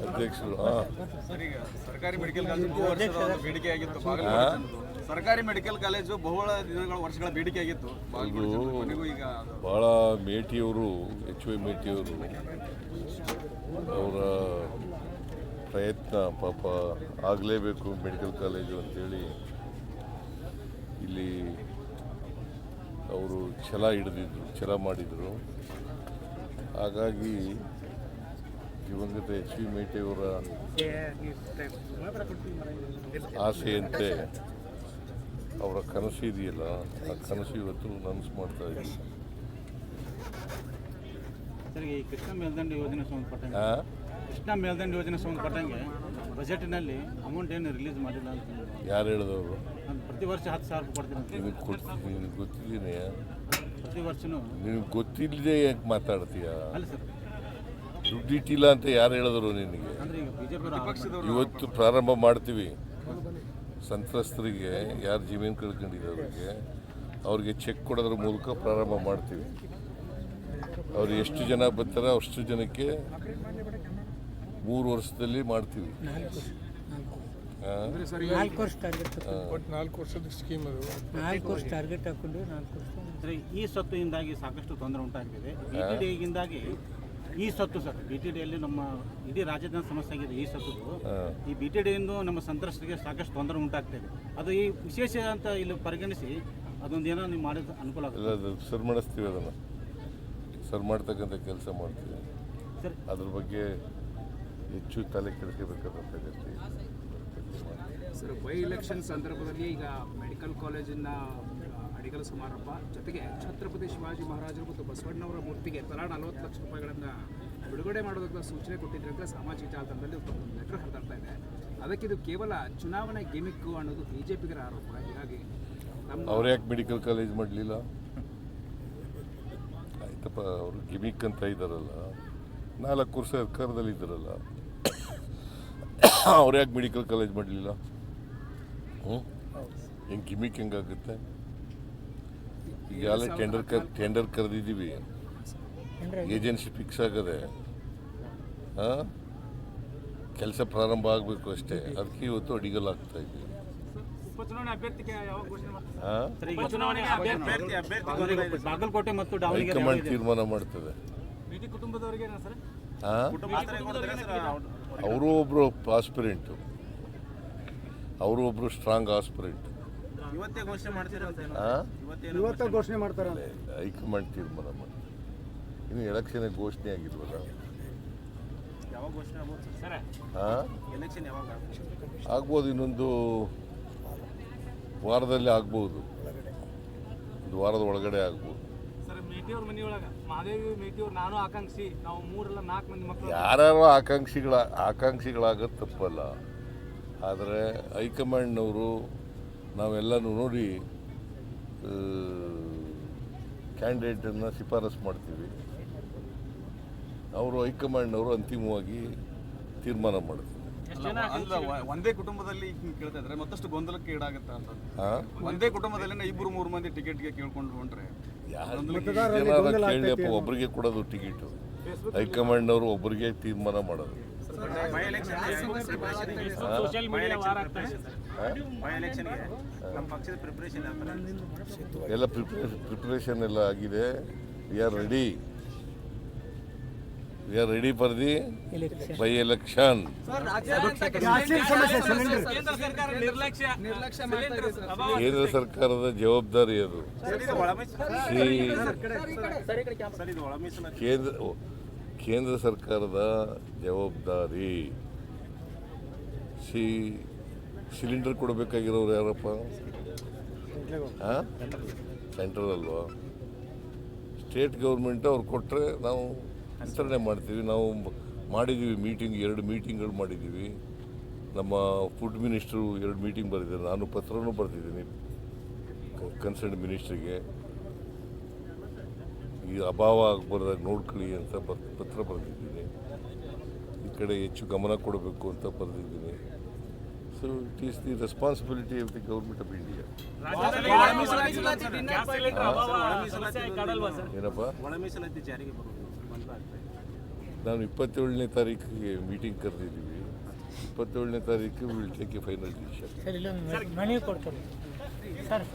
ಅಧ್ಯಕ್ಷರು ಸರ್ಕಾರಿ medical college ವರ್ಷದ ಬೇಡಿಕೆಯಾಗಿತ್ತು. ಸರ್ಕಾರಿ ಮೆಡಿಕಲ್ ಕಾಲೇಜು ಬಹುಳ ದಿನಗಳ ವರ್ಷಗಳ ಬೇಡಿಕೆಯಾಗಿತ್ತು. ಈಗ ಭಾಳ ಮೇಟಿಯವರು HY ಮೇಟಿಯವರು ಅವರ ಪ್ರಯತ್ನ ಪಾಪ ಆಗಲೇಬೇಕು ಮೆಡಿಕಲ್ ಕಾಲೇಜು ಅಂತೇಳಿ ಇಲ್ಲಿ ಅವರು ಛಲ ಮಾಡಿದರು. ಹಾಗಾಗಿ ದಿವಂಗತ HY ಮೇಟಿಯವರ ಆಸೆಯಂತೆ ಅವರ ಕನಸು ಇದೆಯಲ್ಲ, ಆ ಕನಸು ಇವತ್ತು ನನಸು ಮಾಡ್ತಾ ಇದ್ದೀವಿ. ಕೃಷ್ಣ ಮೇಲ್ದಂಡ ಯೋಜನೆ ಸಂಬಂಧಪಟ್ಟಂಗೆ ಬಜೆಟ್ನಲ್ಲಿ ಅಮೌಂಟ್ ಏನು ರಿಲೀಸ್ ಮಾಡಿಲ್ಲ ಅಂತ ಯಾರು ಹೇಳಿದವರು? ಪ್ರತಿ ವರ್ಷ 10,000 ರೂಪಾಯಿ ಕೊಡ್ತೀನಿ. ನಿನಗೆ ಗೊತ್ತಿದ್ದೀನಿ, ಪ್ರತಿ ವರ್ಷನೂ ನಿನಗೆ ಗೊತ್ತಿಲ್ಲದೆ ಯಾಕೆ ಮಾತಾಡ್ತೀಯ? ಅಲ್ಲ ಸರ್, ದುಡ್ಡಿಟ್ಟಿಲ್ಲ ಅಂತ ಯಾರು ಹೇಳಿದ್ರು ನಿನಗೆ? ಅಂದರೆ ಈಗ ಬಿಜೆಪಿ ಇವತ್ತು ಪ್ರಾರಂಭ ಮಾಡ್ತೀವಿ. ಸಂತ್ರಸ್ತರಿಗೆ ಯಾರು ಜಮೀನು ಕಳ್ಕೊಂಡಿದ್ದವ್ರಿಗೆ ಅವ್ರಿಗೆ ಚೆಕ್ ಕೊಡೋದ್ರ ಮೂಲಕ ಪ್ರಾರಂಭ ಮಾಡ್ತೀವಿ. ಅವ್ರು ಎಷ್ಟು ಜನ ಬರ್ತಾರೆ ಅಷ್ಟು ಜನಕ್ಕೆ 3 ವರ್ಷದಲ್ಲಿ ಮಾಡ್ತೀವಿ. 4 ವರ್ಷ ಟಾರ್ಗೆಟ್ 4 ವರ್ಷದ ಸ್ಕೀಮ್ ಅದು. 4 ವರ್ಷ ಟಾರ್ಗೆಟ್ ಹಾಕೊಂಡು 4 ವರ್ಷ. ಈ ಸೊತ್ತಿನಿಂದಾಗಿ ಸಾಕಷ್ಟು ತೊಂದರೆ ಉಂಟಾಗಿದೆ. BTDಯಿಂದಾಗಿ ಈ ಸೊತ್ತು ಸರ್, BTDಯಲ್ಲಿ ನಮ್ಮ ಇಡೀ ರಾಜ್ಯದ ಸಮಸ್ಯೆ ಆಗಿದೆ. ಈ ಸೊತ್ತು ಈ BTDಯಿಂದ ನಮ್ಮ ಸಂತ್ರಸ್ತರಿಗೆ ಸಾಕಷ್ಟು ತೊಂದರೆ ಉಂಟಾಗ್ತಿದೆ. ಅದು ಈ ವಿಶೇಷ ಅಂತ ಇಲ್ಲಿ ಪರಿಗಣಿಸಿ ಅದೊಂದೇನೋ ನೀವು ಮಾಡಿದ ಅನುಕೂಲ ಆಗುತ್ತೆ. ಸರ್ ಮಾಡಿಸ್ತೀವಿ, ಅದನ್ನು ಸರ್ ಮಾಡ್ತಕ್ಕಂಥ ಕೆಲಸ ಮಾಡ್ತೀವಿ. ಸರ್, ಅದ್ರ ಬಗ್ಗೆ ಹೆಚ್ಚು ತಲೆ ಕೆಡಿಸಬೇಕಾದಂಥ ಅಗತ್ಯ. ಸರ್, ಬೈ ಎಲೆಕ್ಷನ್ ಸಂದರ್ಭದಲ್ಲಿ ಈಗ ಮೆಡಿಕಲ್ ಕಾಲೇಜಿನ ಅಡಿಗಲ ಸಮಾರಂಭ ಜೊತೆಗೆ ಛತ್ರಪತಿ ಶಿವಾಜಿ ಮಹಾರಾಜರು ಮತ್ತು ಬಸವಣ್ಣವರ ಮೂರ್ತಿಗೆ ತಲಾ 40 ಲಕ್ಷ ರೂಪಾಯಿಗಳನ್ನು ಬಿಡುಗಡೆ ಮಾಡೋದಕ್ಕೆ ಸೂಚನೆ ಕೊಟ್ಟಿದ್ರೆ ಅಂತ ಸಾಮಾಜಿಕ ಜಾಲತಾಣದಲ್ಲಿ ಲೆಟರ್ ಹರಿದಾಡ್ತಾ ಇದೆ. ಅದಕ್ಕೆ ಇದು ಕೇವಲ ಚುನಾವಣೆ ಗಿಮಿಕ್ಕು ಅನ್ನೋದು ಬಿಜೆಪಿಗರ ಆರೋಪ. ಹೀಗಾಗಿ ಅವ್ರು ಯಾಕೆ ಮೆಡಿಕಲ್ ಕಾಲೇಜ್ ಮಾಡಲಿಲ್ಲ? ಆಯ್ತಪ್ಪ, ಅವರು ಗಿಮಿಕ್ ಅಂತ ಇದ್ದಾರಲ್ಲ, 4 ವರ್ಷ ಸರ್ಕಾರದಲ್ಲಿ ಇದ್ದಾರಲ್ಲ, ಅವ್ರು ಯಾಕೆ ಮೆಡಿಕಲ್ ಕಾಲೇಜ್ ಮಾಡಲಿಲ್ಲ? ಹೆಂಗೆ ಗಿಮಿಕ್ ಹೆಂಗಾಗುತ್ತೆ? ಈಗಾಗಲೇ ಟೆಂಡರ್ ಕರೆದಿದ್ದೀವಿ, ಏಜೆನ್ಸಿ ಫಿಕ್ಸ್ ಆಗದೆ, ಕೆಲಸ ಪ್ರಾರಂಭ ಆಗಬೇಕು ಅಷ್ಟೇ. ಅದಕ್ಕೆ ಇವತ್ತು ಅಡಿಗಲ್ ಆಗ್ತಾ ಇದ್ದೀವಿ. ಬಾಗಲಕೋಟೆ ಮತ್ತು ಹೈಕಮಾಂಡ್ ತೀರ್ಮಾನ ಮಾಡ್ತದೆ. ಅವರು ಒಬ್ಬರು ಆಸ್ಪಿರೆಂಟು, ಅವರು ಒಬ್ಬರು ಸ್ಟ್ರಾಂಗ್ ಆಸ್ಪಿರೆಂಟ್. ಇವತ್ತೇ ಘೋಷಣೆ ಮಾಡ್ತಾರೆ. ಹೈಕಮಾಂಡ್ ತೀರ್ಮಾನ ಮಾಡಿ. ಇನ್ನು ಎಲೆಕ್ಷನ್ ಘೋಷಣೆ ಆಗಿಲ್ವಲ್ಲ? ಆಗ್ಬೋದು, ಇನ್ನೊಂದು ವಾರದಲ್ಲಿ ಆಗ್ಬೋದು, ಒಂದು ವಾರದ ಒಳಗಡೆ ಆಗ್ಬೋದು. ಯಾರ್ಯಾರೋ ಆಕಾಂಕ್ಷಿಗಳಾಗೋದು ತಪ್ಪಲ್ಲ. ಆದರೆ ಹೈಕಮಾಂಡ್ನವರು ನಾವೆಲ್ಲನೂ ನೋಡಿ ಕ್ಯಾಂಡಿಡೇಟನ್ನು ಶಿಫಾರಸು ಮಾಡ್ತೀವಿ. ಅವರು ಹೈಕಮಾಂಡ್ನವರು ಅಂತಿಮವಾಗಿ ತೀರ್ಮಾನ ಮಾಡ್ತಾರೆ. ಒಂದೇ ಕುಟುಂಬದಲ್ಲಿ ಕೇಳ್ತಾ ಇದ್ರೆ ಮತ್ತಷ್ಟು ಗೊಂದಲಕ್ಕೆ ಈಡಾಗುತ್ತೆ ಅಂತ. ಒಂದೇ ಕುಟುಂಬದಲ್ಲಿ 2-3 ಮಂದಿ ಟಿಕೆಟ್ಗೆ ಕೇಳ್ಕೊಂಡು ಹೊಂಟ್ರೆ ಕೇಳಿಯಪ್ಪ, ಒಬ್ಬರಿಗೆ ಕೊಡೋದು ಟಿಕೆಟು. ಹೈಕಮಾಂಡ್ನವರು ಒಬ್ಬರಿಗೆ ತೀರ್ಮಾನ ಮಾಡೋದು. ಎಲ್ಲ ಪ್ರಿಪರೇಷನ್ ಎಲ್ಲ ಆಗಿದೆ. We are ready for the by election. ಕೇಂದ್ರ ಸರ್ಕಾರದ ಜವಾಬ್ದಾರಿ ಅದು. ಕೇಂದ್ರ ಸರ್ಕಾರದ ಜವಾಬ್ದಾರಿ. ಸಿಲಿಂಡರ್ ಕೊಡಬೇಕಾಗಿರೋರು ಯಾರಪ್ಪ? ಸೆಂಟ್ರಲ್ ಅಲ್ವಾ? ಸ್ಟೇಟ್ ಗೌರ್ಮೆಂಟ್ ಅವ್ರು ಕೊಟ್ಟರೆ ನಾವು ವಿತರಣೆ ಮಾಡ್ತೀವಿ. ನಾವು ಮಾಡಿದ್ದೀವಿ ಮೀಟಿಂಗ್, 2 ಮೀಟಿಂಗ್ಗಳು ಮಾಡಿದ್ದೀವಿ. ನಮ್ಮ ಫುಡ್ ಮಿನಿಸ್ಟ್ರು 2 ಮೀಟಿಂಗ್ ಬರೆದಿದ್ದಾರೆ. ನಾನು ಪತ್ರನೂ ಬರೆದಿದ್ದೀನಿ ಕನ್ಸರ್ನ್ ಮಿನಿಸ್ಟ್ರಿಗೆ. ಈ ಅಭಾವ ಆಗಬಾರ್ದಾಗ ನೋಡ್ಕೊಳ್ಳಿ ಅಂತ ಪತ್ರ ಬರೆದಿದ್ದೀನಿ. ಈ ಕಡೆ ಹೆಚ್ಚು ಗಮನ ಕೊಡಬೇಕು ಅಂತ ಬರೆದಿದ್ದೀನಿ. So it is the responsibility of the government of India. ಏನಪ್ಪ? ನಾನು 27ನೇ ತಾರೀಕಿಗೆ ಮೀಟಿಂಗ್ ಕರೆದಿದ್ದೀವಿ. 27ನೇ ತಾರೀಕು will take a final decision. Sir ಇಲ್ಲೊಂದು ಮನೆ ಕೊಡ್ತಾರೆ ಸರ್.